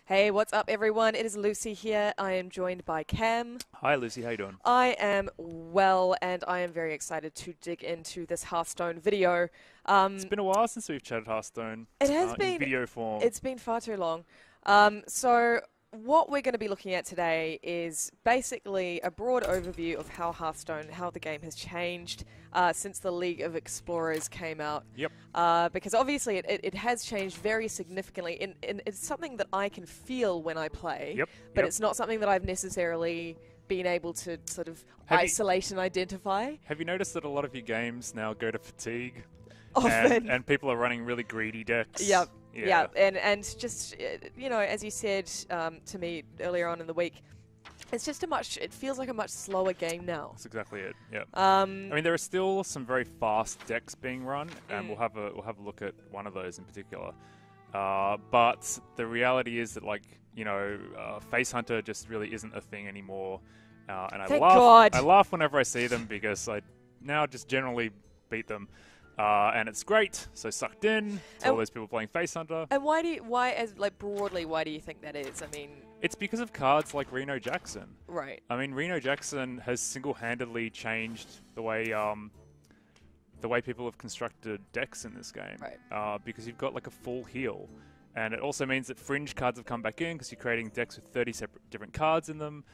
Hey, what's up, everyone? It is Lucy here. I am joined by Cam. Hi, Lucy. How you doing? I am well, and I am very excited to dig into this Hearthstone video. It's been a while since we've chatted Hearthstone It has in been. video form. It's been far too long. So what we're going to be looking at today is basically a broad overview of how Hearthstone, how the game has changed since the League of Explorers came out. Yep. Because obviously it has changed very significantly. And it's something that I can feel when I play, Yep. but Yep. it's not something that I've necessarily been able to sort of Have you- isolate and identify. Have you noticed that a lot of your games now go to fatigue? Often. And people are running really greedy decks? Yep. Yeah. And just, as you said to me earlier on in the week, it feels like a much slower game now. That's exactly it. Yeah. Um, I mean, there are still some very fast decks being run, and we'll have a look at one of those in particular. But the reality is that, Face Hunter just really isn't a thing anymore. And Thank God. I laugh whenever I see them because I now just generally beat them. And it's great, so sucked in to all those people playing Face Hunter. and broadly, why do you think that is? I mean, It's because of cards like Reno Jackson. right. I mean, Reno Jackson has single-handedly changed the way people have constructed decks in this game. Right. Because you've got like a full heal. And it also means that fringe cards have come back in because you're creating decks with 30 separate different cards in them.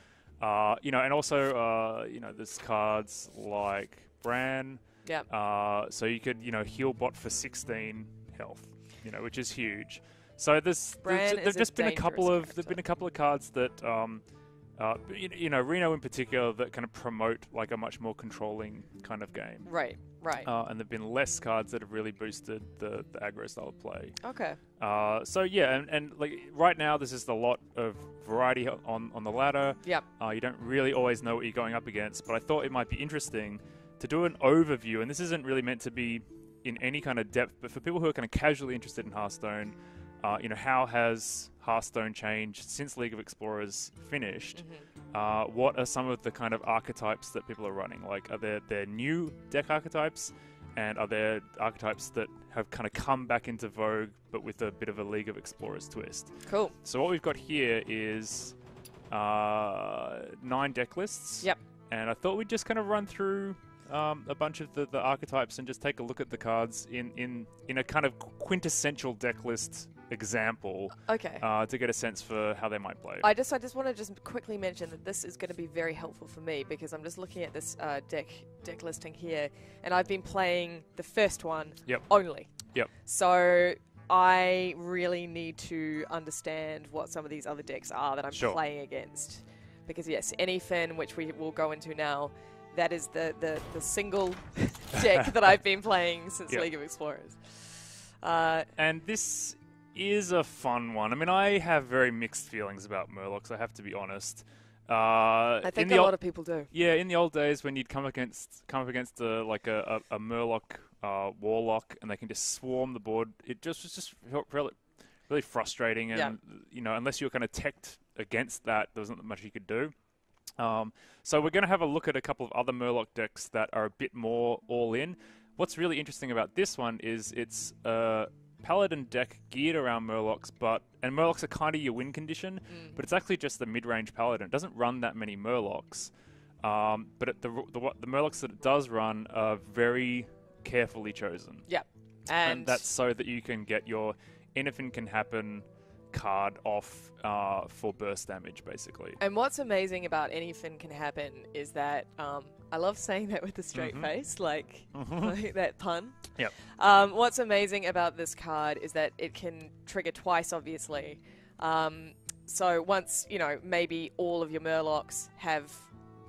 And also, there's cards like Bran. Yeah. So you could, heal bot for 16 health, which is huge. So there've just been a couple of cards that, Reno in particular, that kind of promote like a much more controlling kind of game. Right. Right. And there've been less cards that have really boosted the aggro style of play. Okay. So yeah, and like right now, there's just a lot of variety on the ladder. Yep. You don't really always know what you're going up against, but I thought it might be interesting to do an overview, and this isn't really meant to be in any kind of depth, but for people who are kind of casually interested in Hearthstone, how has Hearthstone changed since League of Explorers finished? What are some of the kind of archetypes that people are running? Like, are there new deck archetypes, and are there archetypes that have kind of come back into vogue, but with a bit of a League of Explorers twist? Cool. So what we've got here is 9 deck lists. Yep. And I thought we'd just kind of run through a bunch of the archetypes and just take a look at the cards in a kind of quintessential deck list example. Okay. To get a sense for how they might play. I just want to just quickly mention that this is going to be very helpful for me because I'm just looking at this deck listing here, and I've been playing the first one only. Yep. So I really need to understand what some of these other decks are that I'm playing against, because yes, any Fin, which we will go into now, that is the single deck that I've been playing since League of Explorers. And this is a fun one. I mean, I have very mixed feelings about Murlocs, I have to be honest. I think a lot of people do. Yeah, in the old days when you'd come up against a Murloc Warlock and they can just swarm the board, it just was just really frustrating. And unless you were kind of teched against that, there wasn't much you could do. So we're going to have a look at a couple of other Murloc decks that are a bit more all-in. What's really interesting about this one is it's a Paladin deck geared around Murlocs, and Murlocs are kind of your win condition, but it's actually just the mid-range Paladin. It doesn't run that many Murlocs, but the Murlocs that it does run are very carefully chosen. Yeah, and that's so that you can get your Anything Can Happen card off for burst damage, basically. And what's amazing about Anything Can Happen is that I love saying that with a straight face, like that pun. Yep. What's amazing about this card is that it can trigger twice, obviously. So once, maybe all of your Murlocs have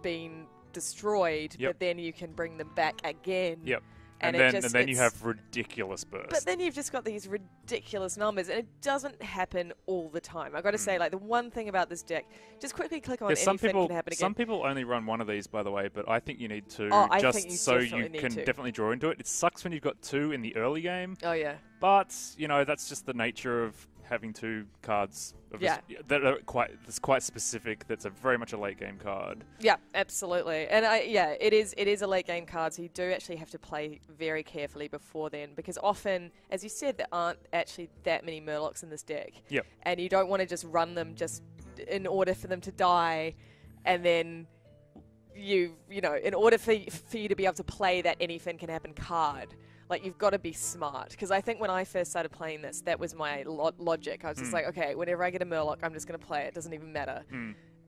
been destroyed, but then you can bring them back again. Yep. And then you have ridiculous burst. But then you've just got these ridiculous numbers, and it doesn't happen all the time. I've got to say, the one thing about this deck, just quickly click on Anything Can Happen again. Some people only run one of these, by the way, but I think you need two, so you can definitely draw into it. It sucks when you've got two in the early game. Oh, yeah. But, that's just the nature of having 2 cards that are quite specific. That's very much a late game card. Yeah, absolutely. And it is a late game card, so you do actually have to play very carefully before then, because often, as you said, there aren't actually that many Murlocs in this deck. Yep. And you don't want to just run them just in order for them to die, and then you know, in order for you to be able to play that anything can happen card, like, you've got to be smart. Because I think when I first started playing this, that was my logic. I was just like, okay, whenever I get a Murloc, I'm just going to play it. It doesn't even matter.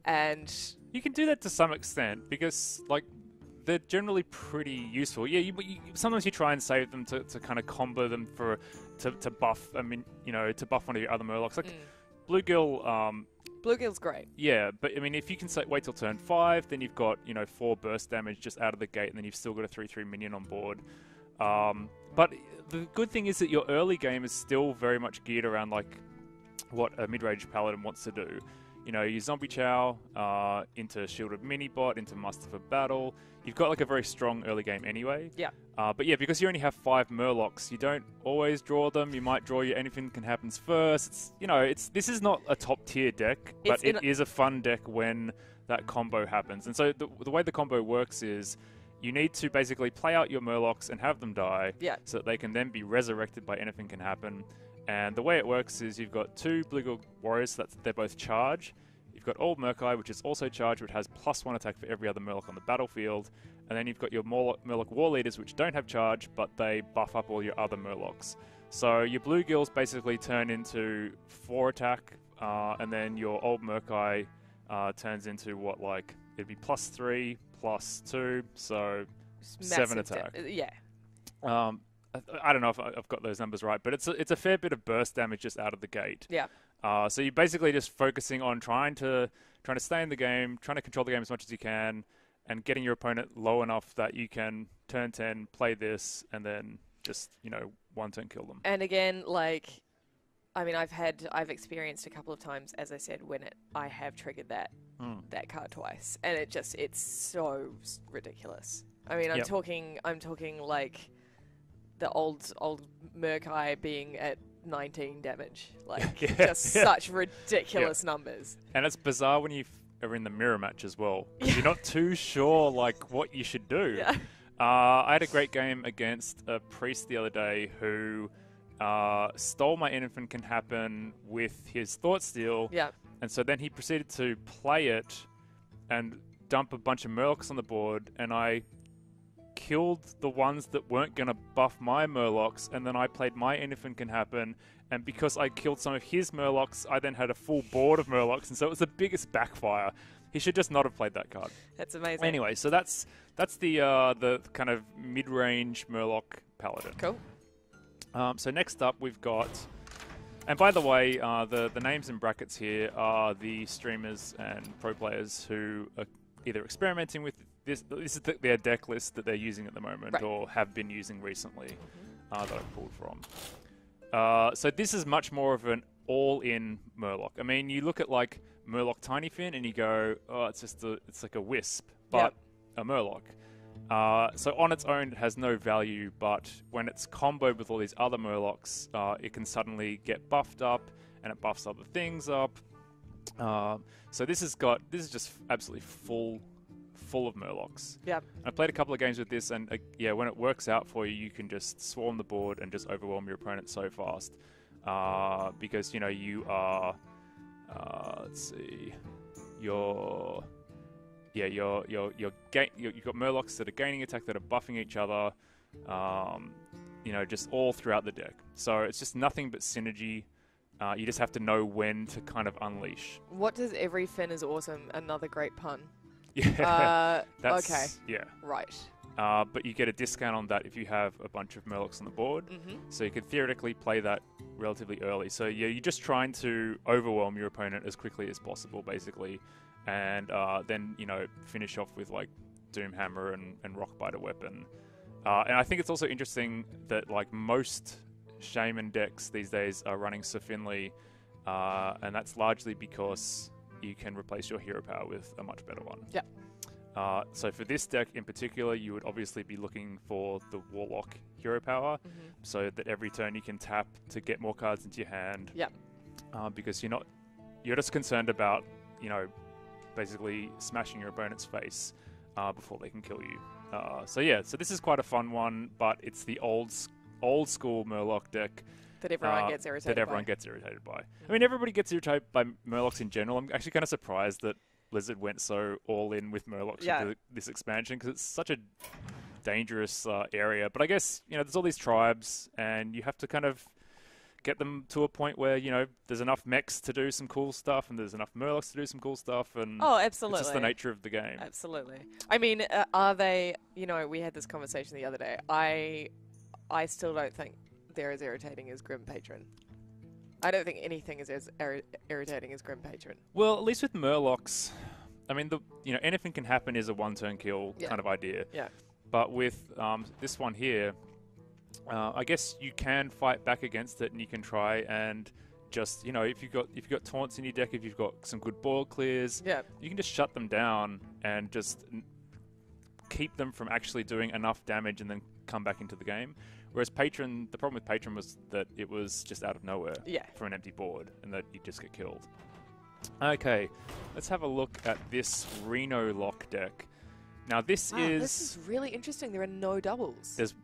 And you can do that to some extent, because, like, they're generally pretty useful. Yeah, sometimes you try and save them to kind of combo them to buff. I mean, you know, to buff one of your other Murlocs. Like Bluegill. Bluegill's great. Yeah, but I mean, if you can wait till turn 5, then you've got, you know, 4 burst damage just out of the gate, and then you've still got a 3/3 minion on board. But the good thing is that your early game is still very much geared around, like, what a mid-range paladin wants to do. You know, you Zombie Chow into Shielded Minibot, into Muster for Battle. You've got, like, a very strong early game anyway. Yeah. But yeah, because you only have 5 Murlocs, you don't always draw them. You might draw your Anything Can Happens first. It's, you know, this is not a top-tier deck, but it is a fun deck when that combo happens. And so the way the combo works is you need to basically play out your Murlocs and have them die, so that they can then be resurrected by Anything Can Happen. And the way it works is you've got 2 Bluegill Warriors, so they're both charge. You've got Old Murkai, which is also charged, which has +1 attack for every other Murloc on the battlefield. And then you've got your Murloc War Leaders, which don't have charge, but they buff up all your other Murlocs. So your Bluegills basically turn into 4 attack, and then your Old Murkai turns into what, like, it'd be +3, +2, so 7 attack. Yeah. I don't know if I've got those numbers right, but it's a fair bit of burst damage just out of the gate. Yeah. So you're basically just focusing on trying to stay in the game, trying to control the game as much as you can, and getting your opponent low enough that you can turn 10, play this, and then just, you know, one turn kill them. And again, like, I mean, I've experienced a couple of times, as I said, when I have triggered that card twice, and it's so ridiculous. I mean, I'm talking like the old Murkai being at 19 damage, like such ridiculous numbers. And it's bizarre when you are in the mirror match as well. You're not too sure, like, what you should do. Yeah. I had a great game against a priest the other day who stole my Anything Can Happen with his Thought Steal. Yeah. And so then he proceeded to play it and dump a bunch of Murlocs on the board, and I killed the ones that weren't going to buff my Murlocs, and then I played my Anything Can Happen, and because I killed some of his Murlocs, I then had a full board of Murlocs, and so it was the biggest backfire. He should just not have played that card. That's amazing. Anyway, so that's the kind of mid-range Murloc Paladin. Cool. So next up we've got, and by the way, the names in brackets here are the streamers and pro players who are either experimenting with this is their deck list that they're using at the moment, or have been using recently, that I've pulled from. So this is much more of an all-in Murloc. I mean, you look at, like, Murloc Tiny Fin and you go, oh, it's like a wisp, but a Murloc. So on its own, it has no value, but when it's comboed with all these other Murlocs, it can suddenly get buffed up, and it buffs other things up. So this is just absolutely full of Murlocs. Yeah. I played a couple of games with this, and when it works out for you, you can just swarm the board and just overwhelm your opponent so fast, because, you know, you are, let's see, you've got Murlocs that are gaining attack, that are buffing each other, you know, just all throughout the deck. So it's just nothing but synergy. You just have to know when to kind of unleash. What does every Fin is awesome? Another great pun. Yeah. Okay. Yeah. Right. But you get a discount on that if you have a bunch of Murlocs on the board. So you could theoretically play that relatively early. So yeah, you're just trying to overwhelm your opponent as quickly as possible, basically. And then, you know, finish off with, like, Doomhammer and Rockbiter Weapon. And I think it's also interesting that, like, most Shaman decks these days are running Sir Finley, and that's largely because you can replace your hero power with a much better one. Yeah. So for this deck in particular, you would obviously be looking for the Warlock hero power, so that every turn you can tap to get more cards into your hand. Yeah. because you're just concerned about, basically smashing your opponent's face before they can kill you. So this is quite a fun one, but it's the old school Murloc deck that everyone gets irritated by. I mean, everybody gets irritated by Murlocs in general. I'm actually kind of surprised that Blizzard went so all in with Murlocs into this expansion, because it's such a dangerous area. But I guess, there's all these tribes, and you have to kind of get them to a point where, there's enough mechs to do some cool stuff, and there's enough Murlocs to do some cool stuff, and absolutely. It's just the nature of the game. Absolutely. I mean, are they, we had this conversation the other day. I still don't think they're as irritating as Grim Patron. I don't think anything is as irritating as Grim Patron. Well, at least with Murlocs, I mean, anything can happen is a one-turn kill kind of idea. Yeah. But with this one here, I guess you can fight back against it, and you can try and just, if you've got taunts in your deck, if you've got some good board clears, you can just shut them down and just keep them from actually doing enough damage and then come back into the game. Whereas Patron, the problem with Patron was that it was just out of nowhere from an empty board, and that you just get killed. Okay, let's have a look at this Reno Lock deck. Now this is really interesting. There are no doubles. There's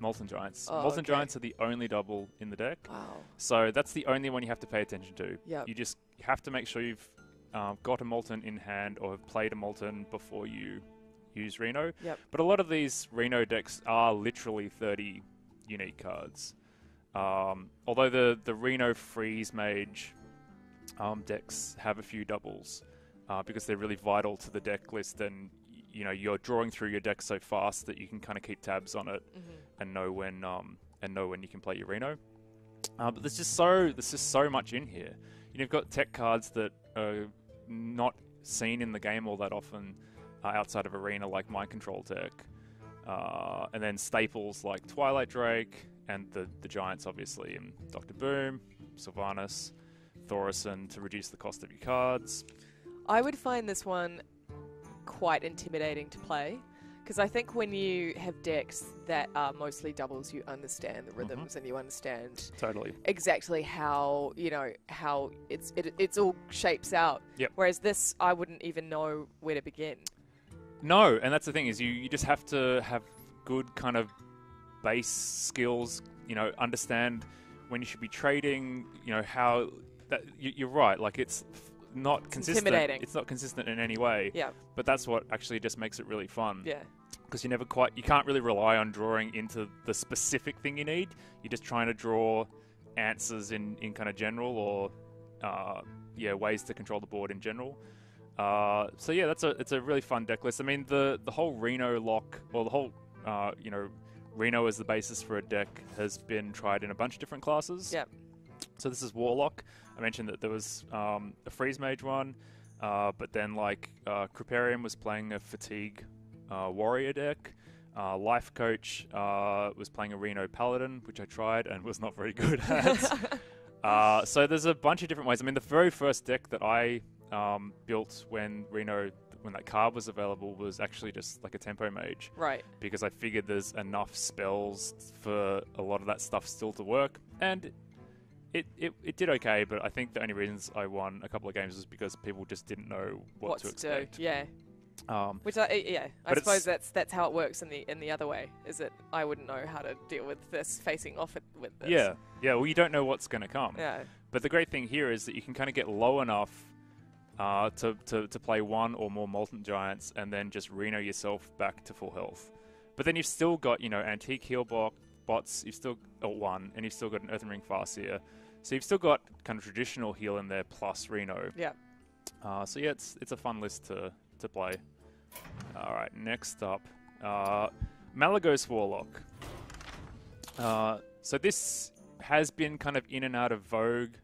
Molten Giants. Oh, Molten Giants are the only double in the deck. Wow. So that's the only one you have to pay attention to. Yep. You have to make sure you've got a Molten in hand or have played a Molten before you use Reno. Yep. But a lot of these Reno decks are literally 30 unique cards. Although the Reno Freeze Mage decks have a few doubles because they're really vital to the deck list, and you're drawing through your deck so fast that you can kind of keep tabs on it and know when you can play your Reno. But there's just so much in here. You've got tech cards that are not seen in the game all that often outside of Arena, like Mind Control Tech. And then staples like Twilight Drake and the Giants, obviously, and Dr. Boom, Sylvanas, Thaurissan to reduce the cost of your cards. I would find this one quite intimidating to play, because I think when you have decks that are mostly doubles, you understand the rhythms and you understand exactly how how it's all shapes out. Yep. Whereas this, I wouldn't even know where to begin. No, and that's the thing, is you just have to have good kind of base skills, understand when you should be trading, how that you're right, like it's not consistent. Intimidating. It's not consistent in any way. Yeah. But that's what actually just makes it really fun. Yeah. Because you can't really rely on drawing into the specific thing you need. You're just trying to draw answers in kind of general, or ways to control the board in general. It's a really fun deck list. I mean, the whole Reno lock, or the whole Reno as the basis for a deck has been tried in a bunch of different classes. Yep. So this is Warlock. I mentioned that there was a Freeze Mage one, but then Creparium was playing a Fatigue Warrior deck. Life Coach was playing a Reno Paladin, which I tried and was not very good at. So there's a bunch of different ways. I mean, the very first deck that I built when that card was available was actually just like a Tempo Mage. Right. Because I figured there's enough spells for a lot of that stuff still to work. And it did okay, but I think the only reasons I won a couple of games was because people just didn't know what to expect. Yeah. Which I suppose that's how it works in the other way. Is that I wouldn't know how to deal with this, facing off with this. Yeah. Well, you don't know what's going to come. Yeah. But the great thing here is that you can kind of get low enough to play one or more Molten Giants and then just Reno yourself back to full health. But then you've still got Antique Heal bots. You've still got one, and you've still got an Earthen Ring Farseer. So you've still got kind of traditional heal in there plus Reno. Yeah. It's a fun list to play. All right, next up, Malagos Warlock. So this has been kind of in and out of vogue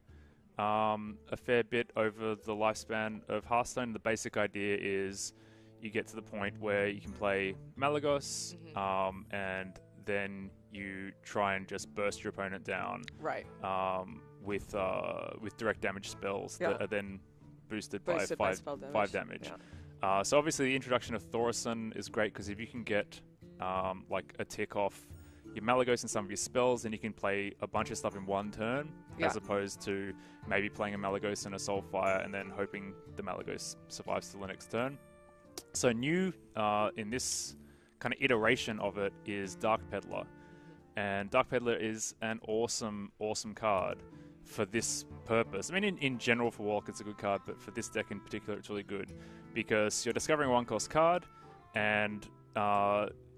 a fair bit over the lifespan of Hearthstone. The basic idea is you get to the point where you can play Malagos, and then you try and just burst your opponent down. Right. With direct damage spells that are then boosted by 5 damage. Yeah. So obviously the introduction of Thaurissan is great, because if you can get like a tick off your Malygos and some of your spells, and you can play a bunch of stuff in one turn, as opposed to maybe playing a Malygos and a Soulfire and then hoping the Malygos survives till the next turn. So new in this kind of iteration of it is Dark Peddler. And Dark Peddler is an awesome, awesome card for this purpose. I mean, in general for Warlock it's a good card, but for this deck in particular it's really good because you're discovering a 1-cost card, and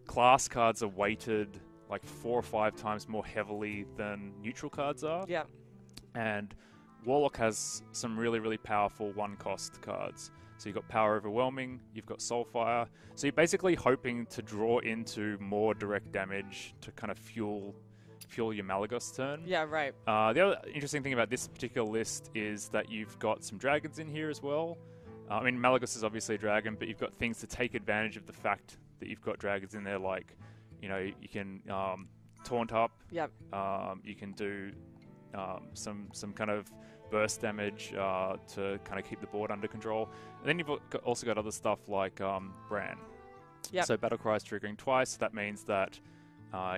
class cards are weighted like 4 or 5 times more heavily than neutral cards are. Yeah. And Warlock has some really, really powerful 1-cost cards. So you've got Power Overwhelming, you've got Soulfire. So you're basically hoping to draw into more direct damage to kind of fuel your Malygos turn. Yeah, right. The other interesting thing about this particular list is that you've got some dragons in here as well. I mean, Malygos is obviously a dragon, but you've got things to take advantage of the fact that you've got dragons in there, like, you know, you can taunt up. Yep. You can do some kind of burst damage to kind of keep the board under control. And then you've also got other stuff like Bran. Yep. So Battle Cry is triggering twice. That means that,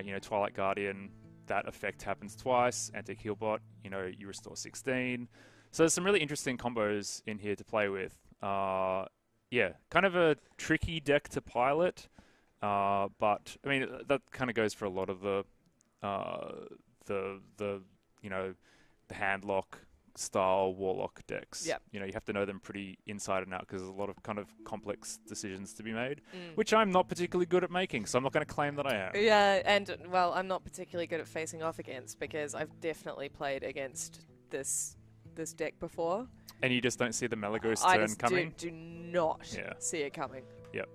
you know, Twilight Guardian, that effect happens twice. Anti-Heal Bot, you know, you restore 16. So there's some really interesting combos in here to play with. Yeah, kind of a tricky deck to pilot. But I mean that kind of goes for a lot of the you know, the handlock style Warlock decks. Yep. You know, you have to know them pretty inside and out because there's a lot of kind of complex decisions to be made, which I'm not particularly good at making, so I'm not going to claim that I am. Yeah, and well, I'm not particularly good at facing off against because I've definitely played against this deck before. And you just don't see the Malygos turn coming? I do not see it coming. Yep.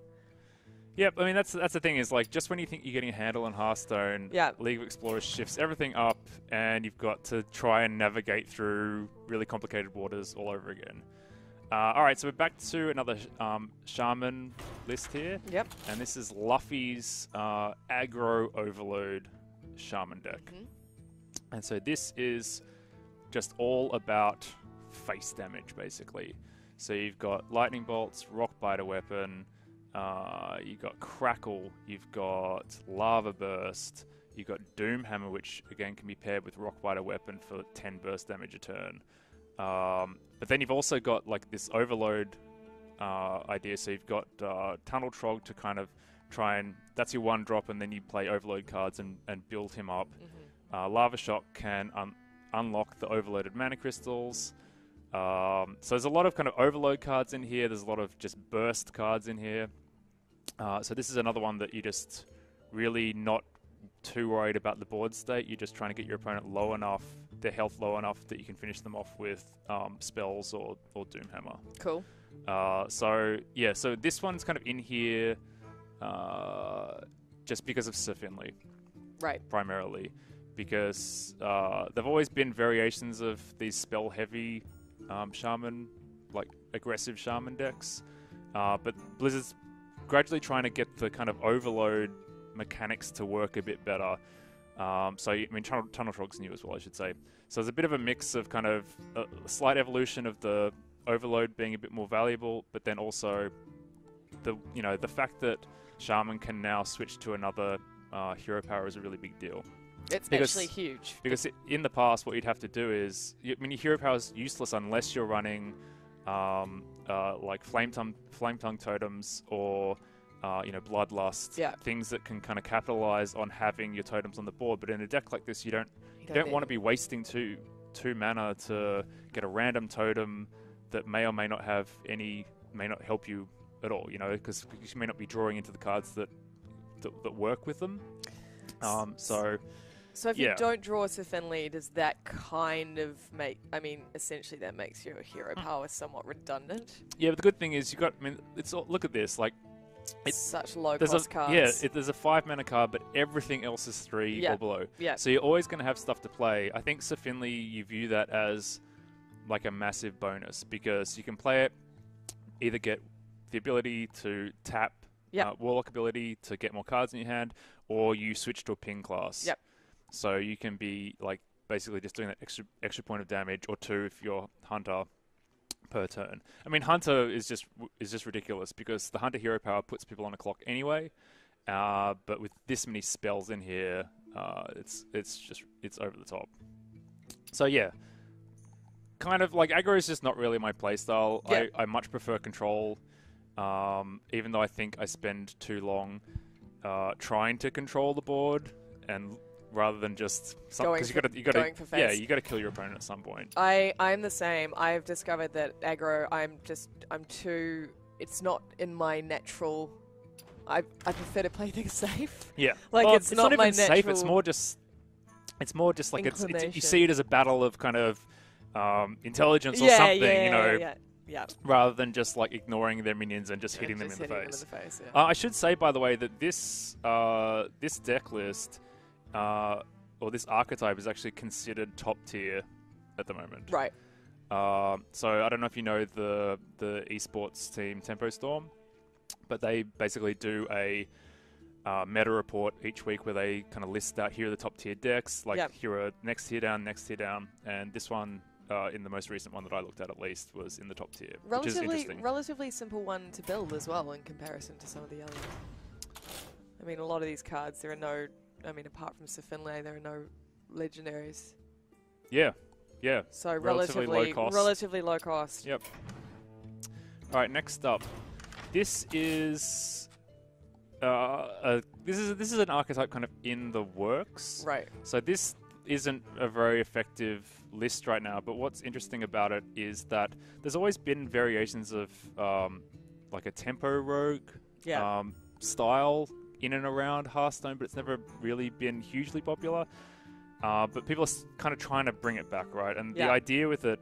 Yep, I mean, that's the thing is, like, just when you think you're getting a handle on Hearthstone, League of Explorers shifts everything up, and you've got to try and navigate through really complicated waters all over again. All right, so we're back to another Shaman list here. Yep. And this is Luffy's Aggro Overload Shaman deck. And so this is just all about face damage, basically. So you've got Lightning Bolts, Rock Biter Weapon, you've got Crackle, you've got Lava Burst, you've got Doom Hammer, which again can be paired with Rock Biter Weapon for 10 burst damage a turn. But then you've also got like this Overload idea, so you've got Tunnel Trog to kind of try and, that's your 1-drop, and then you play Overload cards and build him up. Lava Shock can unlock the overloaded mana crystals. So there's a lot of kind of overload cards in here. There's a lot of just burst cards in here. So this is another one that you're just really not too worried about the board state. You're just trying to get your opponent low enough, their health low enough that you can finish them off with spells or Doomhammer. Cool. So yeah, so this one's kind of in here just because of Sir Finley. Right. Primarily. Because there've always been variations of these spell-heavy shaman, like aggressive shaman decks. But Blizzard's gradually trying to get the kind of overload mechanics to work a bit better. So, I mean, Tunnel Trog's new as well, I should say. So there's a bit of a mix of kind of a slight evolution of the overload being a bit more valuable, but then also the fact that shaman can now switch to another hero power is a really big deal. It's actually huge. Because in the past, what you'd have to do is, your hero power is useless unless you're running like Flame Tongue Totems or Bloodlust, things that can kind of capitalize on having your totems on the board. But in a deck like this, you don't want to be wasting two mana to get a random totem that may or may not help you at all. Because you may not be drawing into the cards that work with them. So if you don't draw Sir Finley, does that kind of essentially that makes your hero power somewhat redundant? Yeah, but the good thing is look at this, it's such low cost cards. Yeah, there's a 5 mana card, but everything else is 3 or below. Yeah. So you're always going to have stuff to play. I think Sir Finley, you view that as like a massive bonus because you can play it, either get the ability to tap, Warlock ability to get more cards in your hand, or you switch to a ping class. Yep. So you can be basically just doing that extra point of damage, or 2 if you're Hunter per turn. I mean, Hunter is just ridiculous because the Hunter hero power puts people on a clock anyway. But with this many spells in here, It's over the top. So yeah, kind of like aggro is just not really my playstyle. Yeah. I much prefer control, even though I think I spend too long trying to control the board, and rather than just because you got to kill your opponent at some point. I'm the same. I've discovered that aggro, I'm too. It's not in my natural. I prefer to play things safe. Yeah, like well, it's not even my safe. natural. It's more just like you see it as a battle of kind of intelligence or something, Yeah. rather than just like ignoring their minions and just hitting them in the face. I should say, by the way, that this deck list or this archetype is actually considered top tier at the moment. Right. So I don't know if you know the esports team Tempo Storm, but they basically do a meta report each week where they kind of list out here are the top tier decks, here are next tier down, and this one, in the most recent one that I looked at least, was in the top tier, which is interesting. Relatively simple one to build as well in comparison to some of the others. I mean, a lot of these cards, there are no, apart from Sophinle, there are no legendaries. Yeah. So relatively low cost. Yep. All right, next up. This is this is an archetype kind of in the works. Right. So this isn't a very effective list right now, but what's interesting about it is that there's always been variations of like a tempo rogue style in and around Hearthstone, but it's never really been hugely popular. But people are kind of trying to bring it back, right? And the idea with it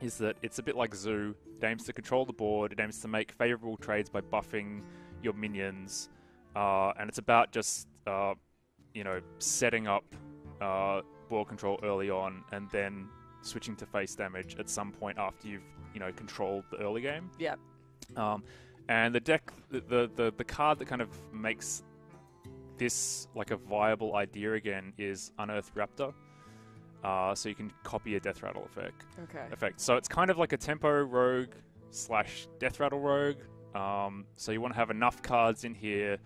is that it's a bit like Zoo. It aims to control the board. It aims to make favorable trades by buffing your minions. And it's about just, setting up board control early on and then switching to face damage at some point after you've, controlled the early game. Yeah. And the deck, the card that kind of makes this like a viable idea again is Unearthed Raptor. So you can copy a Death Rattle effect. So it's kind of like a tempo rogue / Death Rattle rogue. So you want to have enough cards in here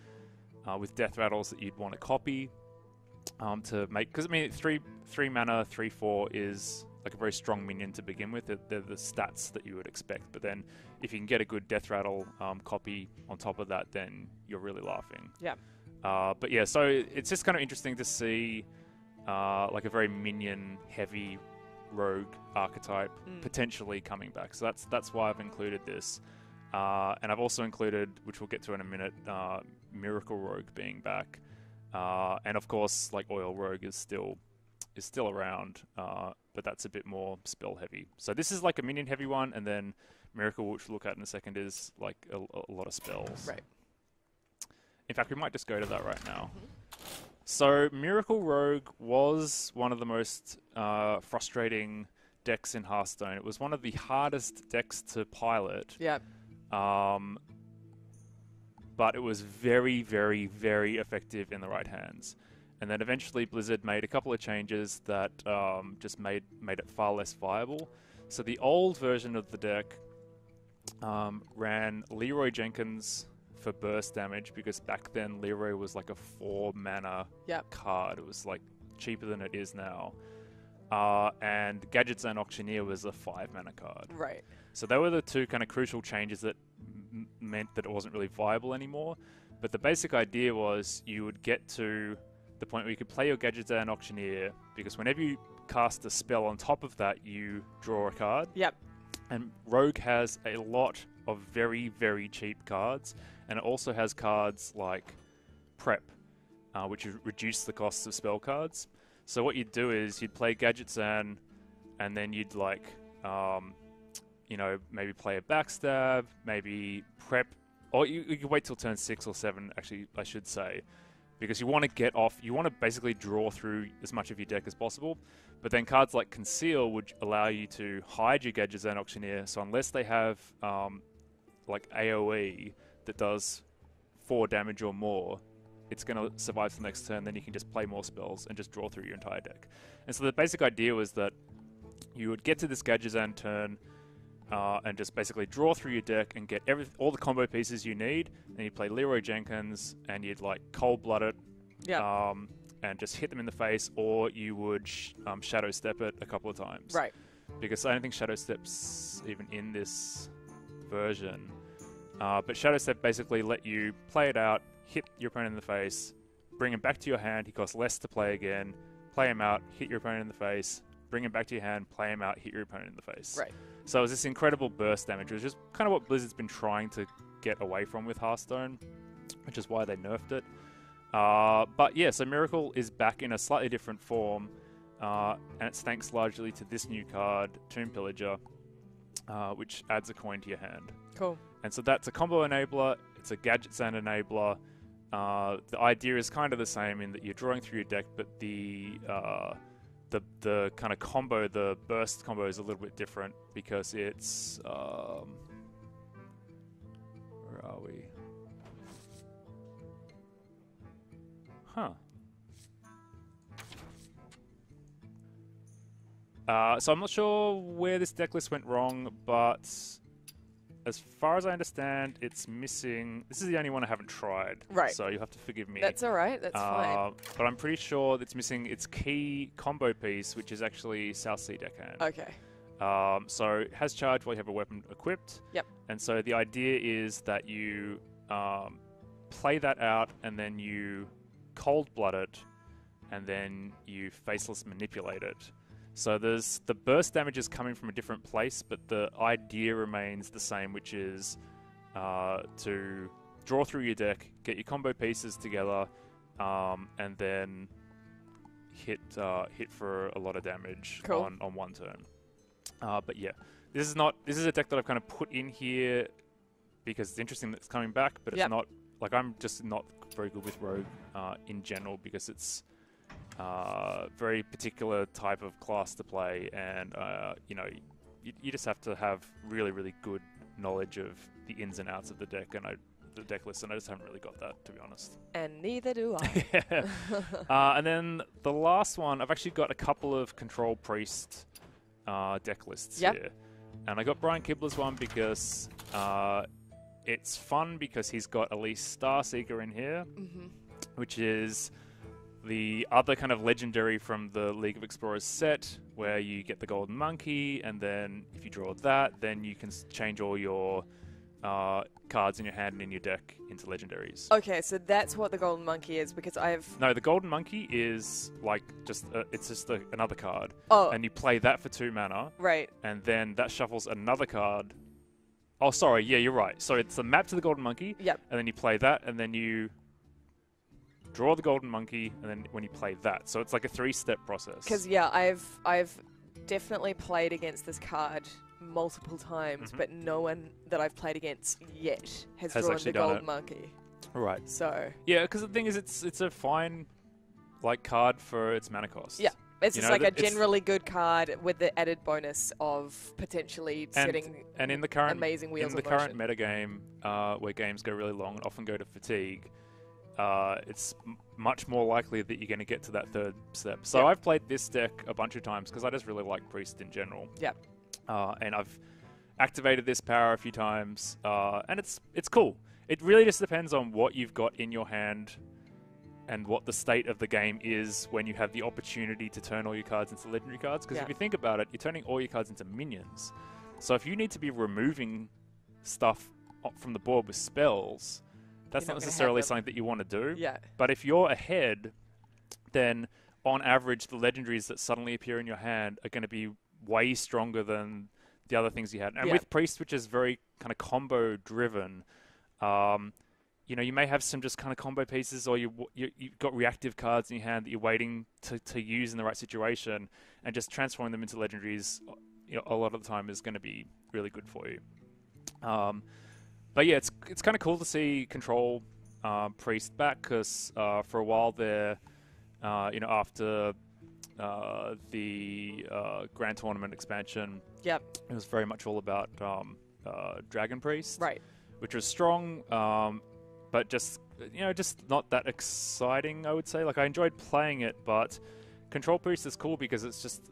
with Death Rattles that you'd want to copy to make, because 3 mana 3/4 is like a very strong minion to begin with. They're the stats that you would expect, but then if you can get a good Death Rattle copy on top of that, then you're really laughing. Yeah. But yeah, so it's just kind of interesting to see like a very minion-heavy rogue archetype potentially coming back. So that's why I've included this. And I've also included, which we'll get to in a minute, Miracle Rogue being back. And of course, like Oil Rogue is still around, but that's a bit more spell-heavy. So this is like a minion-heavy one, and then Miracle, which we'll look at in a second, is like a lot of spells. Right. In fact, we might just go to that right now. So Miracle Rogue was one of the most frustrating decks in Hearthstone. It was one of the hardest decks to pilot. Yeah. But it was very, very, very effective in the right hands. And then eventually Blizzard made a couple of changes that just made it far less viable. So the old version of the deck ran Leroy Jenkins for burst damage, because back then Leroy was like a 4 mana card. It was like cheaper than it is now. And Gadget Zone Auctioneer was a 5 mana card. Right. So they were the two kind of crucial changes that meant that it wasn't really viable anymore. But the basic idea was you would get to the point where you could play your Gadget Zone Auctioneer, because whenever you cast a spell on top of that, you draw a card. Yep. And Rogue has a lot of very, very cheap cards. And it also has cards like Prep, which reduce the costs of spell cards. So what you'd do is you'd play Gadget Zone, and then you'd like, maybe play a Backstab, maybe Prep, or you could wait till turn 6 or 7, actually, I should say, because you want to get off, you want to basically draw through as much of your deck as possible. But then cards like Conceal would allow you to hide your Gadget Zone Auctioneer, so unless they have like AoE that does 4 damage or more, it's going to survive to the next turn. Then you can just play more spells and just draw through your entire deck. And so the basic idea was that you would get to this Gadget Zone turn and just basically draw through your deck and get all the combo pieces you need. And you'd play Leroy Jenkins, and you'd like cold blood it. Yeah. and just hit them in the face, or you would Shadow Step it a couple of times. Right. Because I don't think Shadow Step's even in this version. But Shadow Step basically let you play it out, hit your opponent in the face, bring him back to your hand, he costs less to play again, play him out, hit your opponent in the face, bring him back to your hand, play him out, hit your opponent in the face. Right. So it was this incredible burst damage, which is kind of what Blizzard's been trying to get away from with Hearthstone, which is why they nerfed it. But yeah, so Miracle is back in a slightly different form, and it's thanks largely to this new card, Tomb Pillager, which adds a coin to your hand. Cool. And so that's a combo enabler, it's a gadget sand enabler. The idea is kind of the same in that you're drawing through your deck, but the kind of combo, the burst combo is a little bit different because it's... where are we? Huh. So I'm not sure where this deck list went wrong, but as far as I understand, it's missing... This is the only one I haven't tried. Right. So you'll have to forgive me. That's all right. That's fine. But I'm pretty sure it's missing its key combo piece, which is actually South Sea Deckhand. Okay. So it has charge while you have a weapon equipped. Yep. And so the idea is that you play that out, and then you cold-blood it, and then you faceless manipulate it. So there's the burst damage is coming from a different place, but the idea remains the same, which is to draw through your deck, get your combo pieces together, and then hit for a lot of damage on one turn. But yeah, this is a deck that I've kind of put in here because it's interesting that it's coming back, but it's not like I'm just not very good with Rogue in general because it's very particular type of class to play, and you just have to have really, really good knowledge of the ins and outs of the deck and the deck list, and I just haven't really got that, to be honest. And neither do I. Yeah. And then the last one, I've actually got a couple of Control Priest deck lists here, and I got Brian Kibler's one because it's fun because he's got Elise Starseeker in here, which is the other kind of legendary from the League of Explorers set, where you get the golden monkey, and then if you draw that, then you can change all your cards in your hand and in your deck into legendaries. Okay, so that's what the golden monkey is, because No, the golden monkey is like it's just another card. Oh. And you play that for 2 mana. Right. And then that shuffles another card. Oh, sorry, yeah, you're right. So it's a map to the golden monkey. Yep. And then you play that, and then you draw the golden monkey, and then when you play that. So it's like a 3-step process. Because, yeah, I've definitely played against this card multiple times, but no one that I've played against yet has drawn the golden monkey. Right. So... Yeah, because the thing is, it's a fine card for its mana cost. Yeah. It's just like a generally good card with the added bonus of potentially setting and in the current, amazing wheels in the current metagame, where games go really long and often go to fatigue, it's much more likely that you're going to get to that 3rd step. So I've played this deck a bunch of times because I just really like Priest in general. Yeah. And I've activated this power a few times, and it's cool. It really just depends on what you've got in your hand and what the state of the game is when you have the opportunity to turn all your cards into legendary cards. Because if you think about it, you're turning all your cards into minions. So if you need to be removing stuff from the board with spells, that's not necessarily something that you want to do. Yeah. But if you're ahead, then on average, the legendaries that suddenly appear in your hand are going to be way stronger than the other things you had. And with Priest, which is very kind of combo driven, you may have some just kind of combo pieces, or you've got reactive cards in your hand that you're waiting to use in the right situation, and just transforming them into legendaries a lot of the time is going to be really good for you. But yeah, it's kind of cool to see Control Priest back, because for a while there, after the Grand Tournament expansion, it was very much all about Dragon Priest, right? Which was strong, but just not that exciting, I would say. Like, I enjoyed playing it, but Control Priest is cool because it's just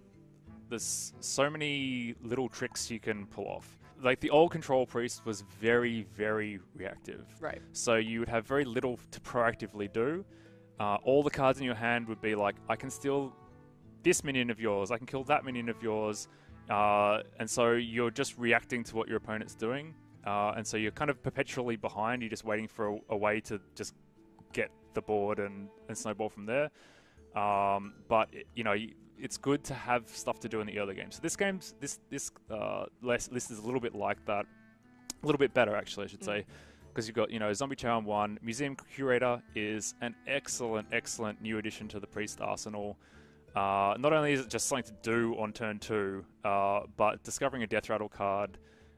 there's so many little tricks you can pull off. Like, the old Control Priest was very, very reactive. Right. So you would have very little to proactively do. all the cards in your hand would be like, I can steal this minion of yours, I can kill that minion of yours, and so you're just reacting to what your opponent's doing, and so you're kind of perpetually behind. You're just waiting for a way to just get the board and snowball from there. But it's good to have stuff to do in the early game. So this list is a little bit like that, a little bit better actually, I should say, because you've got Zombie Chow 1. Museum Curator is an excellent new addition to the Priest arsenal. Not only is it just something to do on turn 2, but discovering a Death Rattle card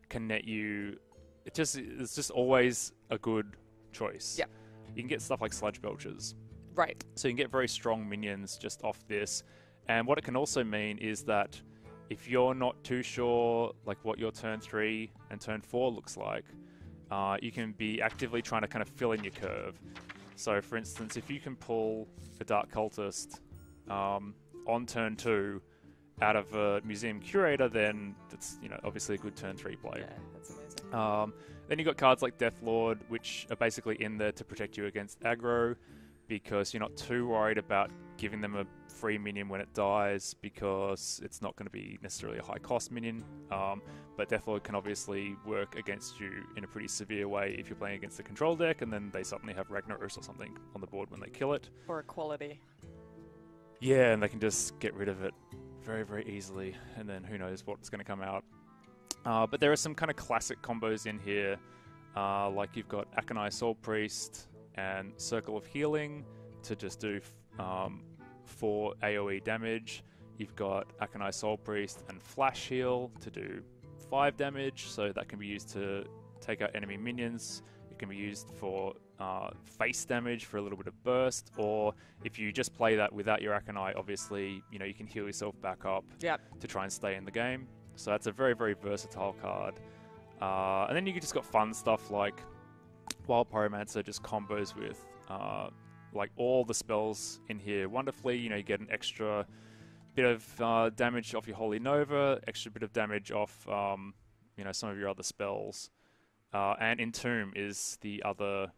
can net you. It's just always a good choice. Yeah. You can get stuff like Sludge Belchers. Right. So you can get very strong minions just off this. And what it can also mean is that if you're not too sure like what your turn 3 and turn 4 looks like, you can be actively trying to kind of fill in your curve. So for instance, if you can pull a Dark Cultist on turn 2 out of a Museum Curator, then that's obviously a good turn 3 play. Yeah, that's amazing. Then you've got cards like Death Lord, which are basically in there to protect you against aggro, because you're not too worried about giving them a free minion when it dies, because it's not going to be necessarily a high cost minion. But Death Lord can obviously work against you in a pretty severe way if you're playing against the control deck, and then they suddenly have Ragnaros or something on the board when they kill it. Or Equality. Yeah, and they can just get rid of it very, very easily, and then who knows what's going to come out. But there are some kind of classic combos in here, like you've got Akanai Soul Priest and Circle of Healing to just do 4 AoE damage. You've got Akanai Soul Priest and Flash Heal to do 5 damage, so that can be used to take out enemy minions. It can be used for face damage for a little bit of burst, or if you just play that without your Akanai, obviously, you can heal yourself back up to try and stay in the game. So that's a very, very versatile card. And then you just got fun stuff like Wild Pyromancer just combos with like all the spells in here wonderfully. You get an extra bit of damage off your Holy Nova, extra bit of damage off some of your other spells. And Entomb is the other.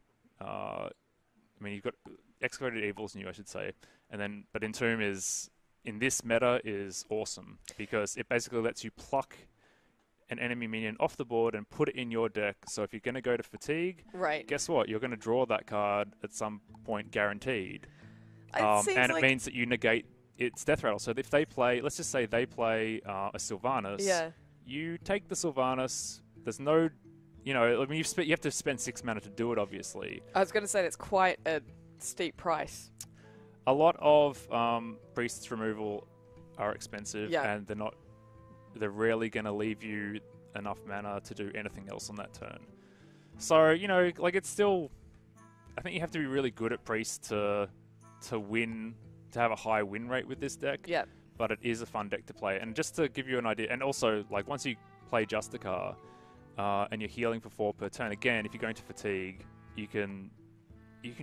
You've got Excavated Evil's new, I should say, but Entomb is in this meta is awesome because it basically lets you pluck an enemy minion off the board and put it in your deck. So if you're going to go to Fatigue, right, guess what? You're going to draw that card at some point, guaranteed. And it means that you negate its Death Rattle. So if they play, let's just say they play a Sylvanas, you take the Sylvanas. There's no, you have to spend 6 mana to do it, obviously. I was going to say that's quite a steep price. A lot of Priest's removal are expensive, and they're rarely going to leave you enough mana to do anything else on that turn. So, it's still, I think you have to be really good at Priest to win, to have a high win rate with this deck. Yeah. But it is a fun deck to play. And just to give you an idea, and also, once you play Justicar, and you're healing for 4 per turn, again, if you're going to Fatigue, you can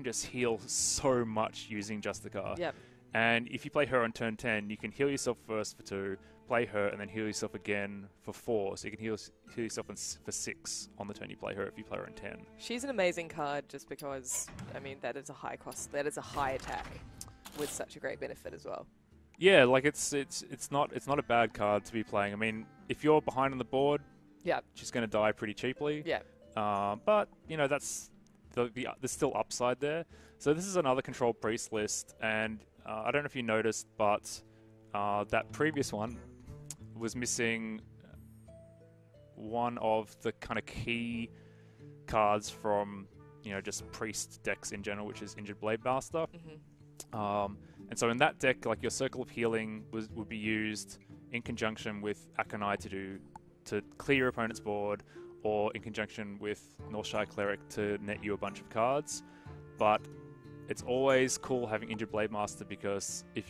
just heal so much using Justicar. Yep. And if you play her on turn 10, you can heal yourself first for 2, play her, and then heal yourself again for 4. So you can heal yourself for 6 on the turn you play her if you play her on 10. She's an amazing card just because, that is a high cost, that is a high attack with such a great benefit as well. Yeah, it's not a bad card to be playing. If you're behind on the board, she's going to die pretty cheaply. Yeah. But, that's... there's still upside there. So this is another Control Priest list, and I don't know if you noticed, but that previous one was missing one of the kind of key cards from, just Priest decks in general, which is Injured Blade Master. Mm-hmm. And so in that deck, your Circle of Healing would be used in conjunction with Akanai to clear your opponent's board, or in conjunction with Northshire Cleric to net you a bunch of cards. But it's always cool having Injured Blade Master because it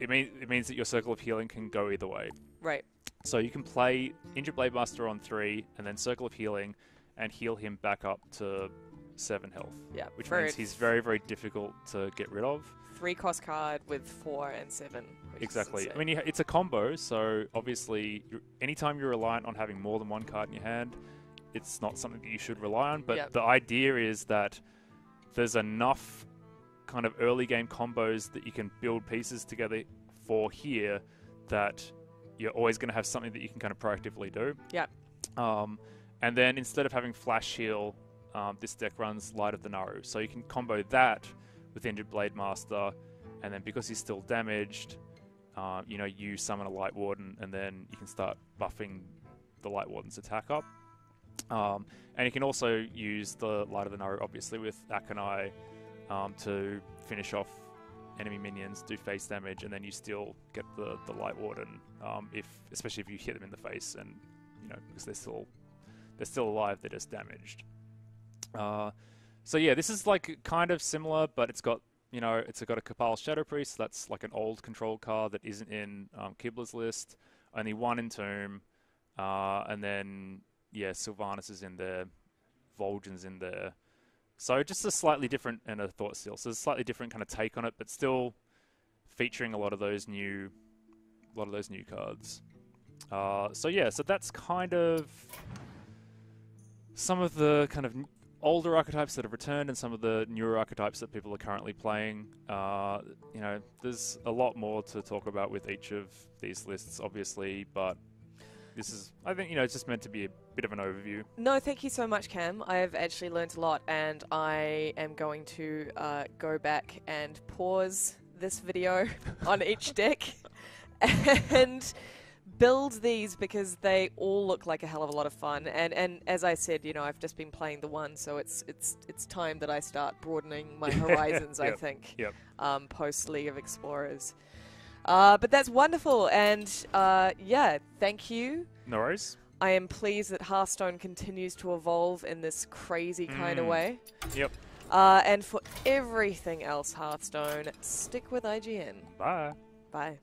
means that your Circle of Healing can go either way. Right. So you can play Injured Blade Master on 3 and then Circle of Healing and heal him back up to 7 health. Yeah. Which means he's very, very difficult to get rid of. 3 cost card with 4 and 7. Exactly. It's a combo, so obviously anytime you're reliant on having more than one card in your hand, it's not something that you should rely on. But the idea is that there's enough kind of early game combos that you can build pieces together for here that you're always going to have something that you can kind of proactively do. Yeah. And then instead of having Flash Heal, this deck runs Light of the Naru. So you can combo that with Injured Blade Master, and then because he's still damaged, you know, you summon a Light Warden, and then you can start buffing the Light Warden's attack up. And you can also use the Light of the Naru, obviously, with Akanai to finish off enemy minions, do face damage, and then you still get the Light Warden, especially if you hit them in the face, and you know, because they're still alive, they're just damaged. So yeah, this is like kind of similar, but it's got, you know, it's got a Kapal Shadow Priest. That's like an old control card that isn't in Kibler's list. Only one Entomb, and then yeah, Sylvanas is in there, Vol'jin's in there. So just a slightly different, and a Thought Seal. So a slightly different kind of take on it, but still featuring a lot of those new cards. So yeah, so that's kind of some of the kind of older archetypes that have returned, and some of the newer archetypes that people are currently playing. You know, there's a lot more to talk about with each of these lists, obviously, but this is, I think, you know, it's just meant to be a bit of an overview. No, thank you so much, Cam. I've actually learnt a lot, and I am going to go back and pause this video on each deck and build these, because they all look like a hell of a lot of fun. And as I said, you know, I've just been playing the one, so it's time that I start broadening my horizons. I think post League of Explorers. But that's wonderful, and yeah, thank you. No worries. I am pleased that Hearthstone continues to evolve in this crazy kind of way. Yep. And for everything else Hearthstone, stick with IGN. Bye. Bye.